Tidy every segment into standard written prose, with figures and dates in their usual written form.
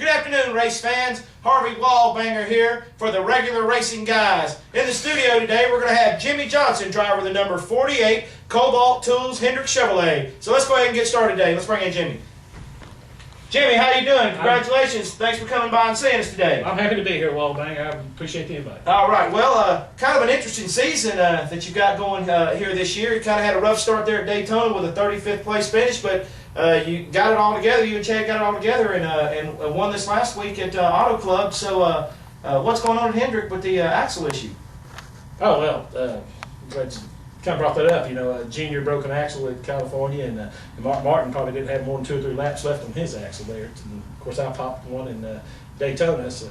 Good afternoon, race fans. Harvey Wallbanger here for the regular racing guys. In the studio today, we're going to have Jimmy Johnson, driver of the number 48 Cobalt Tools Hendrick Chevrolet. So let's go ahead and get started today. Let's bring in Jimmy. Jimmy, how you doing? Congratulations. Thanks for coming by and seeing us today. I'm happy to be here, Wallbanger. I appreciate the invite. All right. Well, kind of an interesting season that you've got going here this year. You kind of had a rough start there at Daytona with a 35th place finish, but you got it all together. You and Chad got it all together and won this last week at Auto Club. So what's going on at Hendrick with the axle issue? Oh, well, glad you kind of brought that up. You know, Junior broke an axle in California, and Martin probably didn't have more than 2 or 3 laps left on his axle there. And of course, I popped one in Daytona. So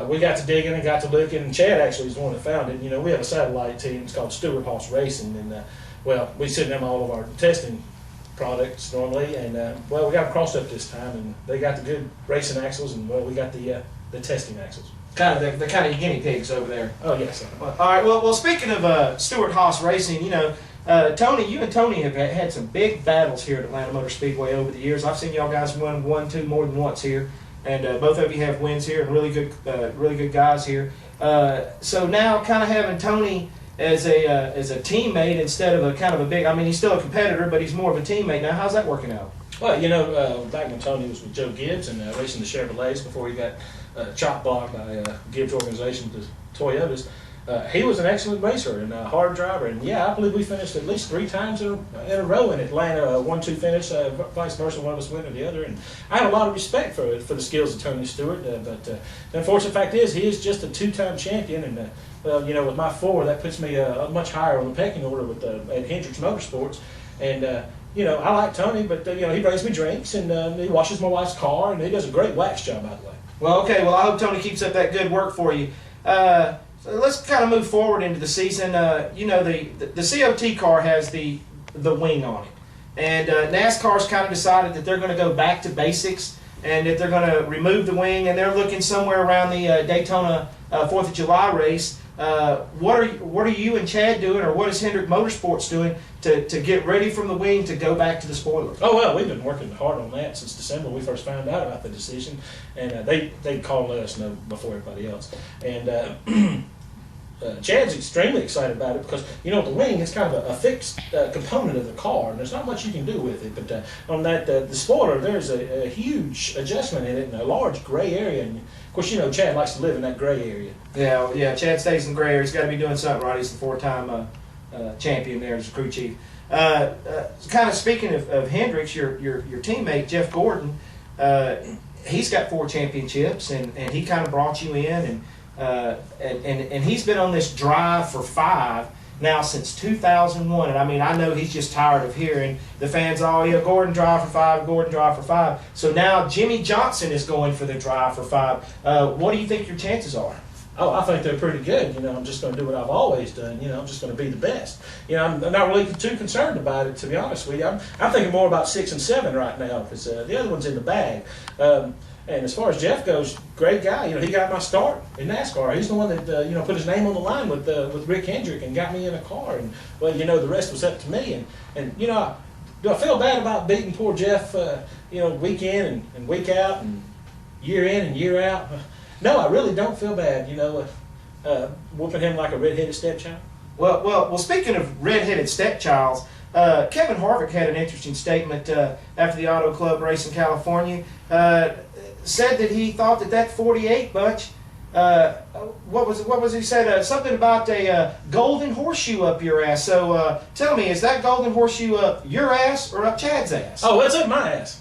we got to digging and got to looking, and Chad actually is the one that found it. You know, we have a satellite team. It's called Racin, and well, we send them all of our testing products normally, and well, we got them crossed up this time, and they got the good racing axles, and well, we got the testing axles. Kind of the kind of guinea pigs over there. Oh yes. All right. Well, speaking of Stewart-Haas Racing, you know, Tony, you and Tony have had some big battles here at Atlanta Motor Speedway over the years. I've seen y'all guys win 1, 2 more than once here, and both of you have wins here and really good guys here. So now, kind of having Tony as a teammate instead of a kind of a big. I mean, he's still a competitor, but he's more of a teammate now. How's that working out? Well, you know, back when Tony was with Joe Gibbs and racing the Chevrolets before he got chop blocked by Gibbs' organization, the Toyotas, he was an excellent racer and a hard driver. And yeah, I believe we finished at least 3 times in a row in Atlanta, 1-2 finish, vice versa, one of us win or the other. And I have a lot of respect for the skills of Tony Stewart. But the unfortunate fact is, he is just a 2-time champion. And well, you know, with my 4, that puts me much higher on the pecking order with at Hendrick Motorsports. And you know, I like Tony, but you know, he brings me drinks and he washes my wife's car, and he does a great wax job, by the way. Well, okay. Well, I hope Tony keeps up that good work for you. So let's kind of move forward into the season. You know, the COT car has the wing on it, and NASCAR's kind of decided that they're going to go back to basics and that they're going to remove the wing, and they're looking somewhere around the Daytona 4th of July race. What are you and Chad doing, or what is Hendrick Motorsports doing to get ready from the wing to go back to the spoiler? Oh well, we've been working hard on that since December. We first found out about the decision, and they called and let us know before everybody else. And Chad's extremely excited about it because, you know, the wing is kind of a fixed component of the car, and there's not much you can do with it. But on that the spoiler, there's a huge adjustment in it and a large gray area. And of course, you know, Chad likes to live in that gray area. Yeah. Chad stays in the gray area. He's got to be doing something right. He's the 4-time champion there as a crew chief. Kind of speaking of Hendricks, your teammate Jeff Gordon, he's got 4 championships, and he kind of brought you in, and he's been on this drive for 5 now since 2001. And I mean, I know he's just tired of hearing the fans, oh yeah, Gordon drive for 5, Gordon drive for 5. So now Jimmy Johnson is going for the drive for 5. What do you think your chances are? Oh, I think they're pretty good. You know, I'm just going to do what I've always done. You know, I'm just going to be the best. You know, I'm not really too concerned about it, to be honest with you. I'm thinking more about 6 and 7 right now because the other one's in the bag. And as far as Jeff goes, great guy. You know, he got my start in NASCAR. He's the one that you know, put his name on the line with Rick Hendrick and got me in a car. And well, you know, the rest was up to me. And you know, do I feel bad about beating poor Jeff? You know, week in and week out and year in and year out. No, I really don't feel bad. You know, whooping him like a red-headed stepchild. Well. Speaking of red-headed stepchilds, Kevin Harvick had an interesting statement after the Auto Club race in California. Said that he thought that 48 bunch. What was he said? Something about a golden horseshoe up your ass. So tell me, is that golden horseshoe up your ass or up Chad's ass? Oh, it's up my ass.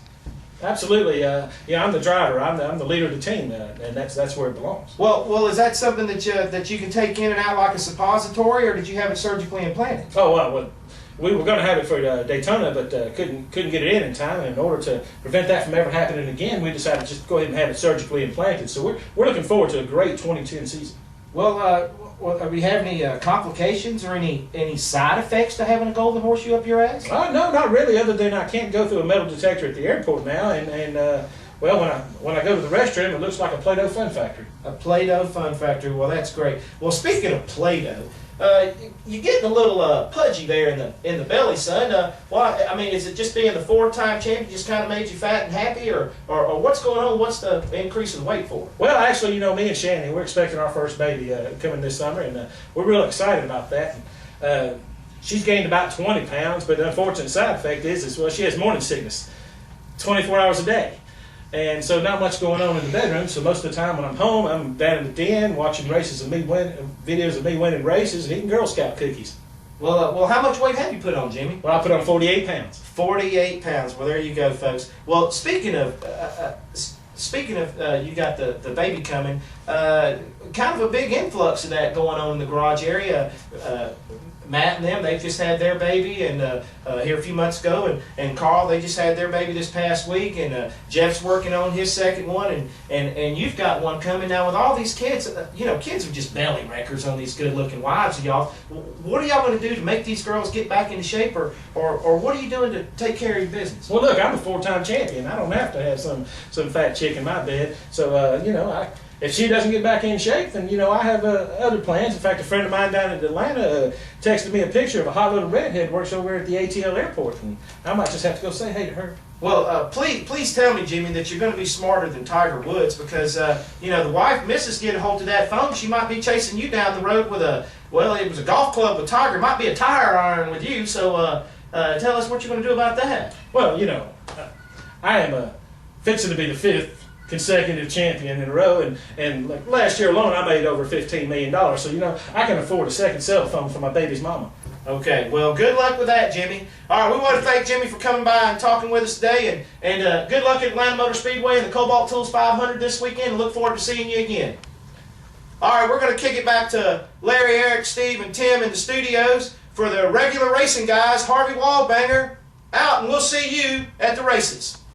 Absolutely. Yeah, I'm the driver. I'm the leader of the team, and that's where it belongs. Well, is that something that you can take in and out like a suppository, or did you have it surgically implanted? Oh well, we were going to have it for Daytona, but couldn't get it in time. And in order to prevent that from ever happening again, we decided to just go ahead and have it surgically implanted. So we're looking forward to a great 2010 season. Well, do we have any complications or any side effects to having a golden horseshoe up your ass? No, not really. Other than I can't go through a metal detector at the airport now, and Well, when I go to the restroom, it looks like a Play-Doh fun factory. A Play-Doh fun factory. Well, that's great. Well, speaking of Play-Doh, you're getting a little pudgy there in the belly, son. Why? I mean, is it just being the 4-time champion just kind of made you fat and happy, or what's going on? What's the increase in weight for? Well, actually, you know, me and Shannon, we're expecting our first baby coming this summer, and we're real excited about that. She's gained about 20 pounds, but the unfortunate side effect is well, she has morning sickness 24 hours a day. And so not much going on in the bedroom, so most of the time when I'm home, I'm down in the den watching videos of me winning races and eating Girl Scout cookies. Well, how much weight have you put on, Jimmy? Well, I put on 48 pounds. 48 pounds. Well, there you go, folks. Well, speaking of you got the baby coming, kind of a big influx of that going on in the garage area. Matt and them, they've just had their baby, and here a few months ago, and Carl, they just had their baby this past week, and Jeff's working on his second one, and you've got one coming now with all these kids. You know, kids are just belly wreckers on these good-looking wives of y'all. What are y'all going to do to make these girls get back into shape, or what are you doing to take care of your business? Well, look, I'm a 4-time champion. I don't have to have some fat chick in my bed. So, you know, if she doesn't get back in shape, then, you know, I have other plans. In fact, a friend of mine down in Atlanta texted me a picture of a hot little redhead who works over at the ATL airport, and I might just have to go say hey to her. Well, please tell me, Jimmy, that you're going to be smarter than Tiger Woods, because, you know, the wife, Mrs., get a hold of that phone. She might be chasing you down the road with it was a golf club with Tiger. It might be a tire iron with you, so tell us what you're going to do about that. Well, you know, I am fixing to be the 5th consecutive champion in a row, and like last year alone I made over $15 million, so you know I can afford a second cell phone for my baby's mama. Okay, well, good luck with that, Jimmy. All right, we want to thank Jimmy for coming by and talking with us today, and good luck at Atlanta Motor Speedway and the Cobalt Tools 500 this weekend. Look forward to seeing you again. All right, we're going to kick it back to Larry, Eric, Steve, and Tim in the studios for the regular racing guys. Harvey Waldbanger out, and we'll see you at the races.